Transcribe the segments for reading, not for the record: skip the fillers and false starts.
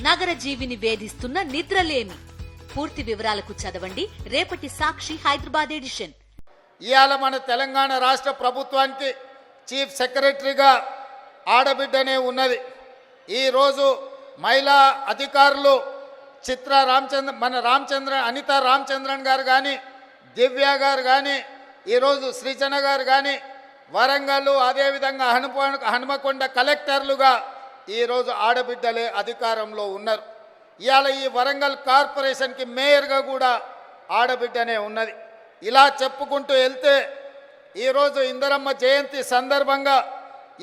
నగర జీవిని వేధిస్తున్న నిద్రలేమి. పూర్తి వివరాలకు చదవండి రేపటి సాక్షి హైదరాబాద్ ఎడిషన్. ఇవాళ మన తెలంగాణ రాష్ట్ర ప్రభుత్వానికి చీఫ్ సెక్రటరీగా ఆడబిడ్డనే ఉన్నది. ఈరోజు మహిళా అధికారులు అనితా రామచంద్రన్ గారు కానీ, దివ్య గారు కానీ, ఈరోజు శ్రీచన గారు కానీ, వరంగల్ అదేవిధంగా హనుమకొండ కలెక్టర్లుగా ఈరోజు ఆడబిడ్డలే అధికారంలో ఉన్నారు. ఇవాళ ఈ వరంగల్ కార్పొరేషన్కి మేయర్గా కూడా ఆడబిడ్డనే ఉన్నది. ఇలా చెప్పుకుంటూ వెళ్తే ఈరోజు ఇందిరమ్మ జయంతి సందర్భంగా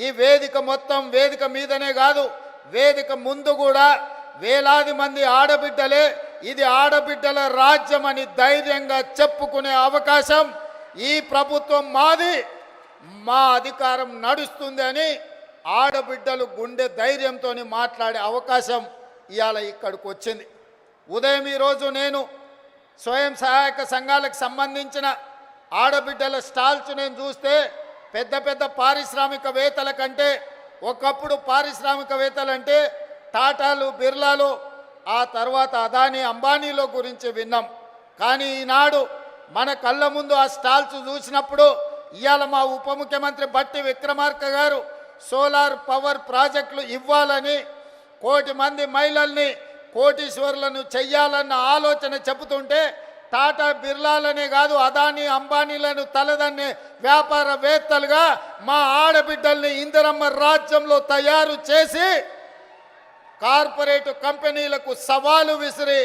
ఈ వేదిక మొత్తం వేదిక మీదనే కాదు, వేదిక ముందు కూడా వేలాది మంది ఆడబిడ్డలే ఇది ఆడబిడ్డల రాజ్యం అని ధైర్యంగా చెప్పుకునే అవకాశం ఈ ప్రభుత్వం మాది, మా అధికారం నడుస్తుంది అని ఆడబిడ్డలు గుండె ధైర్యంతో మాట్లాడే అవకాశం ఇవాళ ఇక్కడికి వచ్చింది. ఉదయం ఈరోజు నేను స్వయం సహాయక సంఘాలకు సంబంధించిన ఆడబిడ్డల స్టాల్స్ నేను చూస్తే పెద్ద పెద్ద పారిశ్రామికవేత్తల కంటే, ఒకప్పుడు పారిశ్రామికవేత్తలంటే టాటాలు, బిర్లాలు, ఆ తర్వాత అదానీ, అంబానీలో గురించి విన్నాం. కానీ ఈనాడు మన కళ్ళ ముందు ఆ స్టాల్స్ చూసినప్పుడు ఇవాళ మా ఉప ముఖ్యమంత్రి బట్టి విక్రమార్క గారు సోలార్ పవర్ ప్రాజెక్టులు ఇవ్వాలని, 1 కోటి మంది మహిళల్ని కోటీశ్వరులను చెయ్యాలన్న ఆలోచన చెబుతుంటే టాటా, బిర్లాలనే కాదు అదానీ, అంబానీలను తలదన్నే వ్యాపారవేత్తలుగా మా ఆడబిడ్డల్ని ఇందిరమ్మ రాజ్యంలో తయారు చేసి కార్పొరేట్ కంపెనీలకు సవాలు విసిరి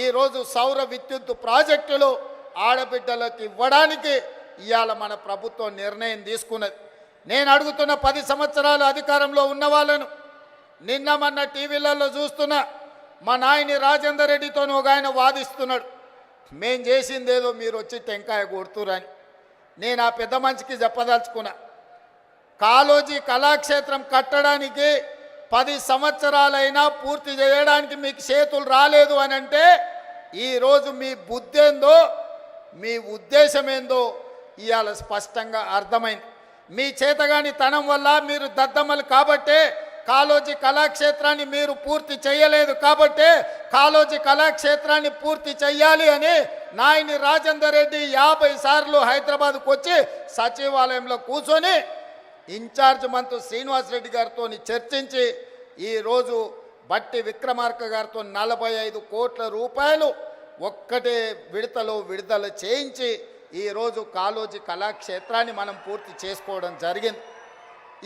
ఈరోజు సౌర విద్యుత్ ప్రాజెక్టులు ఆడబిడ్డలకు ఇవ్వడానికి ఇవాళ మన ప్రభుత్వం నిర్ణయం తీసుకున్నది. నేను అడుగుతున్న 10 సంవత్సరాలు అధికారంలో ఉన్న వాళ్ళను, నిన్న మొన్న టీవీలలో చూస్తున్నా మా నాయని రాజేందర్ రెడ్డితో ఒక ఆయన వాదిస్తున్నాడు, మేం చేసిందేదో మీరు వచ్చి టెంకాయ కొడుతురని. నేను ఆ పెద్ద మనిషికి చెప్పదలుచుకున్నా, కాళోజీ కళాక్షేత్రం కట్టడానికి 10 సంవత్సరాలైనా పూర్తి చేయడానికి మీకు చేతులు రాలేదు అని అంటే ఈరోజు మీ బుద్ధి ఏందో, మీ ఉద్దేశం ఏందో ఇవాళ స్పష్టంగా అర్థమైంది. మీ చేతగాని తనం వల్ల మీరు దద్దమ్మలు కాబట్టే కాళోజీ కళాక్షేత్రాన్ని మీరు పూర్తి చేయలేదు కాబట్టే కాళోజీ కళాక్షేత్రాన్ని పూర్తి చెయ్యాలి అని నాయని రాజేందర్ రెడ్డి 50 సార్లు హైదరాబాద్కు వచ్చి సచివాలయంలో కూర్చొని ఇన్ఛార్జ్ మంత్రి శ్రీనివాస్ రెడ్డి గారితో చర్చించి ఈరోజు బట్టి విక్రమార్క గారితో 45 కోట్ల రూపాయలు ఒక్కటే విడతలో విడుదల చేయించి ఈరోజు కాళోజీ కళాక్షేత్రాన్ని మనం పూర్తి చేసుకోవడం జరిగింది.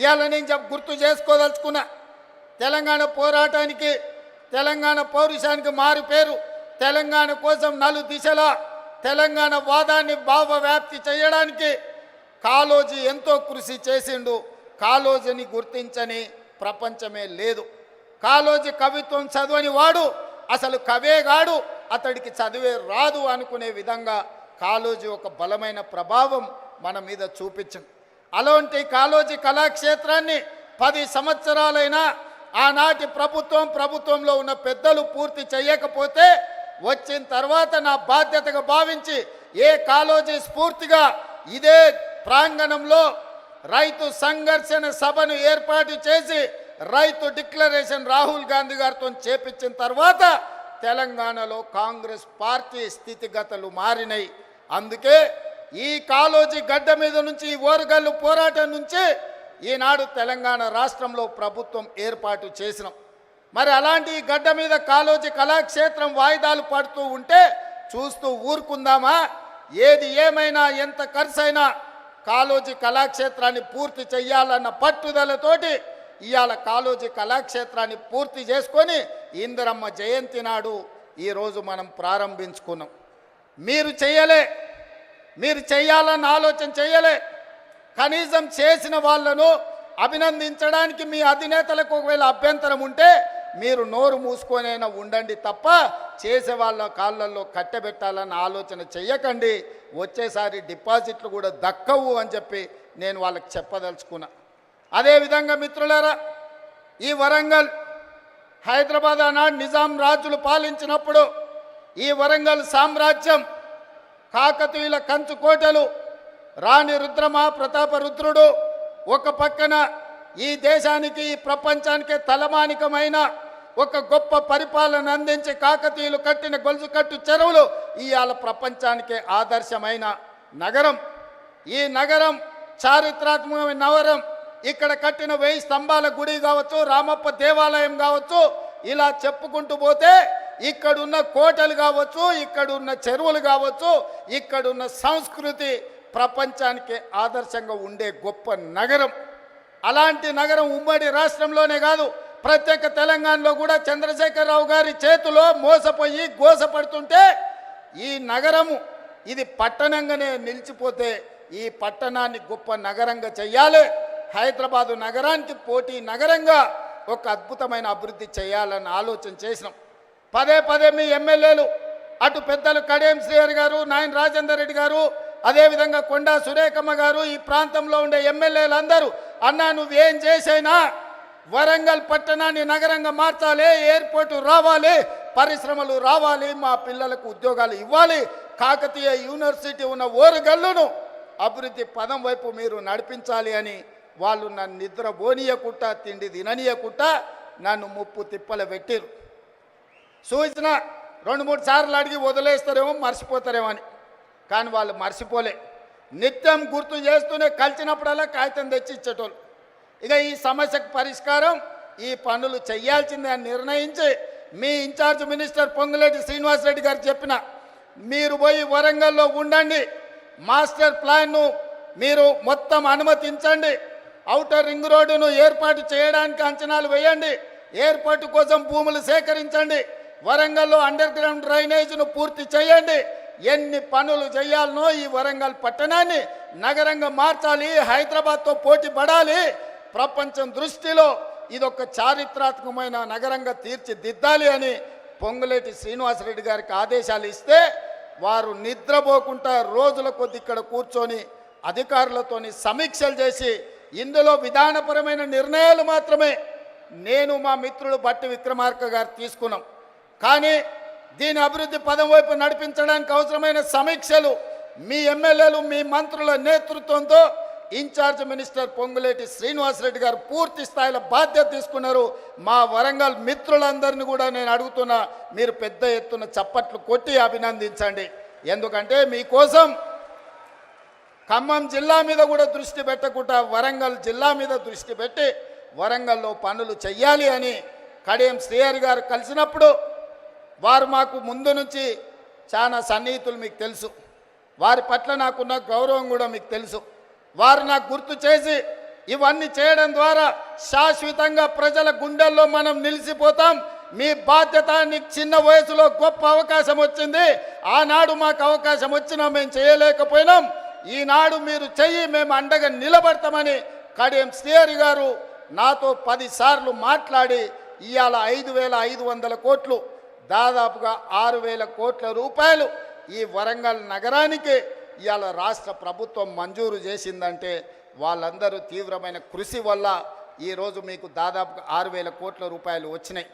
ఇవాళ నేను గుర్తు చేసుకోదలుచుకున్నా, తెలంగాణ పోరాటానికి, తెలంగాణ పౌరుషానికి మారు పేరు, తెలంగాణ కోసం 4 దిశల తెలంగాణ వాదాన్ని భావవ్యాప్తి చేయడానికి కాళోజీ ఎంతో కృషి చేసిండు. కాళోజీని గుర్తించని ప్రపంచమే లేదు. కాళోజీ కవిత్వం చదవని వాడు అసలు కవేగాడు, అతడికి చదివే రాదు అనుకునే విధంగా కాళోజీ ఒక బలమైన ప్రభావం మన మీద చూపించింది. అలాంటి కాళోజీ కళాక్షేత్రాన్ని 10 సంవత్సరాలైనా ఆనాటి ప్రభుత్వంలో ఉన్న పెద్దలు పూర్తి చేయకపోతే వచ్చిన తర్వాత నా బాధ్యతగా భావించి కాళోజీ స్ఫూర్తిగా ఇదే ప్రాంగణంలో రైతు సంఘర్షణ సభను ఏర్పాటు చేసి రైతు డిక్లరేషన్ రాహుల్ గాంధీ గారితో చేపించిన తర్వాత తెలంగాణలో కాంగ్రెస్ పార్టీ స్థితిగతులు మారినాయి. అందుకే ఈ కాళోజీ గడ్డ మీద నుంచి, ఈ ఓరుగల్లు పోరాటం నుంచి ఈనాడు తెలంగాణ రాష్ట్రంలో ప్రభుత్వం ఏర్పాటు చేసినాం. మరి అలాంటి ఈ గడ్డ మీద కాళోజీ కళాక్షేత్రం వాయిదాలు పడుతూ ఉంటే చూస్తూ ఊరుకుందామా? ఏది ఏమైనా ఎంత ఖర్చైనా కాళోజీ కళాక్షేత్రాన్ని పూర్తి చెయ్యాలన్న పట్టుదలతోటి ఇవాళ కాళోజీ కళాక్షేత్రాన్ని పూర్తి చేసుకొని ఇందిరమ్మ జయంతి నాడు ఈరోజు మనం ప్రారంభించుకున్నాం. మీరు చేయాలన్న ఆలోచన చేయలే. కనీసం చేసిన వాళ్ళను అభినందించడానికి మీ అధినేతలకు ఒకవేళ అభ్యంతరం ఉంటే మీరు నోరు మూసుకొనైనా ఉండండి తప్ప చేసే వాళ్ళ కాళ్ళల్లో కట్టబెట్టాలన్న ఆలోచన చెయ్యకండి. వచ్చేసారి డిపాజిట్లు కూడా దక్కవు అని చెప్పి నేను వాళ్ళకి చెప్పదలుచుకున్నా. అదేవిధంగా మిత్రులారా, ఈ వరంగల్ హైదరాబాద్ ఆనాడు నిజాం రాజులు పాలించినప్పుడు ఈ వరంగల్ సామ్రాజ్యం కాకతీయుల కంచుకోటలు, రాణి రుద్రమ ప్రతాప రుద్రుడు ఒక పక్కన ఈ దేశానికి, ఈ ప్రపంచానికి తలమానికమైన ఒక గొప్ప పరిపాలన అందించి కాకతీయులు కట్టిన గొలుసు కట్టు చెరువులు ఇవాళ ప్రపంచానికే ఆదర్శమైన నగరం. ఈ నగరం చారిత్రాత్మకమైన నగరం. ఇక్కడ కట్టిన 1000 స్తంభాల గుడి కావచ్చు, రామప్ప దేవాలయం కావచ్చు, ఇలా చెప్పుకుంటూ పోతే ఇక్కడున్న కోటలు కావచ్చు, ఇక్కడున్న చెరువులు కావచ్చు, ఇక్కడున్న సంస్కృతి ప్రపంచానికి ఆదర్శంగా ఉండే గొప్ప నగరం. అలాంటి నగరం ఉమ్మడి రాష్ట్రంలోనే కాదు, ప్రత్యేక తెలంగాణలో కూడా చంద్రశేఖరరావు గారి చేతిలో మోసపోయి గోసపడుతుంటే ఈ నగరము ఇది పట్టణంగానే నిలిచిపోతే ఈ పట్టణాన్ని గొప్ప నగరంగా చెయ్యాలి. హైదరాబాదు నగరానికి పోటీ నగరంగా ఒక అద్భుతమైన అభివృద్ధి చేయాలని ఆలోచన చేసినాం. పదే పదే మీ ఎమ్మెల్యేలు అటు పెద్దలు కడియం శ్రీహరి గారు, నాయన రాజేందర్ రెడ్డి గారు, అదేవిధంగా కొండా సురేఖమ్మ గారు, ఈ ప్రాంతంలో ఉండే ఎమ్మెల్యేలందరూ అన్నా నువ్వేం చేసైనా వరంగల్ పట్టణాన్ని నగరంగా మార్చాలి, ఎయిర్పోర్టు రావాలి, పరిశ్రమలు రావాలి, మా పిల్లలకు ఉద్యోగాలు ఇవ్వాలి, కాకతీయ యూనివర్సిటీ ఉన్న ఓరుగల్లును అభివృద్ధి పదం వైపు మీరు నడిపించాలి అని వాళ్ళు నన్ను నిద్ర పోనీయకుండా తిండి తిననీయకుండా నన్ను ముప్పు తిప్పలు పెట్టిరు. సూచన 2-3 సార్లు అడిగి వదిలేస్తారేమో, మర్చిపోతారేమో అని. కానీ వాళ్ళు మర్చిపోలే. నిత్యం గుర్తు చేస్తూనే కలిసినప్పుడల్లా కాగితం తెచ్చి ఇచ్చేటోళ్ళు. ఇక ఈ సమస్యకు పరిష్కారం ఈ పనులు చేయాల్సిందే అని నిర్ణయించి మీ ఇన్ఛార్జ్ మినిస్టర్ పొంగులేటి శ్రీనివాసరెడ్డి గారు చెప్పిన మీరు పోయి వరంగల్లో ఉండండి, మాస్టర్ ప్లాన్ను మీరు మొత్తం అనుమతించండి, ఔటర్ రింగ్ రోడ్డును ఏర్పాటు చేయడానికి అంచనాలు వేయండి, ఎయిర్పోర్టు కోసం భూములు సేకరించండి, వరంగల్లో అండర్ గ్రౌండ్ డ్రైనేజ్ను పూర్తి చేయండి, ఎన్ని పనులు చేయాలనో ఈ వరంగల్ పట్టణాన్ని నగరంగా మార్చాలి, హైదరాబాద్తో పోటీ పడాలి, ప్రపంచం దృష్టిలో ఇదొక చారిత్రాత్మకమైన నగరంగా తీర్చిదిద్దాలి అని పొంగులేటి శ్రీనివాసరెడ్డి గారికి ఆదేశాలు ఇస్తే వారు నిద్రపోకుండా రోజుల కొద్ది ఇక్కడ కూర్చొని అధికారులతోని సమీక్షలు చేసి ఇందులో విధానపరమైన నిర్ణయాలు మాత్రమే నేను మా మిత్రుడు బట్టి విక్రమార్క గారు తీసుకున్నాం. కానీ దీని అభివృద్ధి పదం వైపు నడిపించడానికి అవసరమైన సమీక్షలు మీ ఎమ్మెల్యేలు మీ మంత్రుల నేతృత్వంతో ఇన్ఛార్జ్ మినిస్టర్ పొంగులేటి శ్రీనివాసరెడ్డి గారు పూర్తి స్థాయిలో బాధ్యత తీసుకున్నారు. మా వరంగల్ మిత్రులందరినీ కూడా నేను అడుగుతున్నా, మీరు పెద్ద ఎత్తున చప్పట్లు కొట్టి అభినందించండి. ఎందుకంటే మీకోసం ఖమ్మం జిల్లా మీద కూడా దృష్టి పెట్టకుండా వరంగల్ జిల్లా మీద దృష్టి పెట్టి వరంగల్లో పనులు చెయ్యాలి అని కడియం శ్రీహరి గారు కలిసినప్పుడు వారు మాకు ముందు నుంచి చాలా సన్నిహితులు, మీకు తెలుసు. వారి పట్ల నాకున్న గౌరవం కూడా మీకు తెలుసు. వారు నాకు గుర్తు చేసి ఇవన్నీ చేయడం ద్వారా శాశ్వతంగా ప్రజల గుండెల్లో మనం నిలిచిపోతాం. మీ బాధ్యత, నీకు చిన్న వయసులో గొప్ప అవకాశం వచ్చింది, ఆనాడు మాకు అవకాశం వచ్చినా మేము చేయలేకపోయినాం, ఈనాడు మీరు చెయ్యి, మేము అండగా నిలబడతామని కడియం శ్రీహరి గారు నాతో 10 సార్లు మాట్లాడి ఇవాళ 5,500 కోట్లు, దాదాపుగా 6,000 కోట్ల రూపాయలు ఈ వరంగల్ నగరానికి ఇవాళ రాష్ట్ర ప్రభుత్వం మంజూరు చేసిందంటే వాళ్ళందరూ తీవ్రమైన కృషి వల్ల ఈరోజు మీకు దాదాపుగా 6,000 కోట్ల రూపాయలు వచ్చినాయి.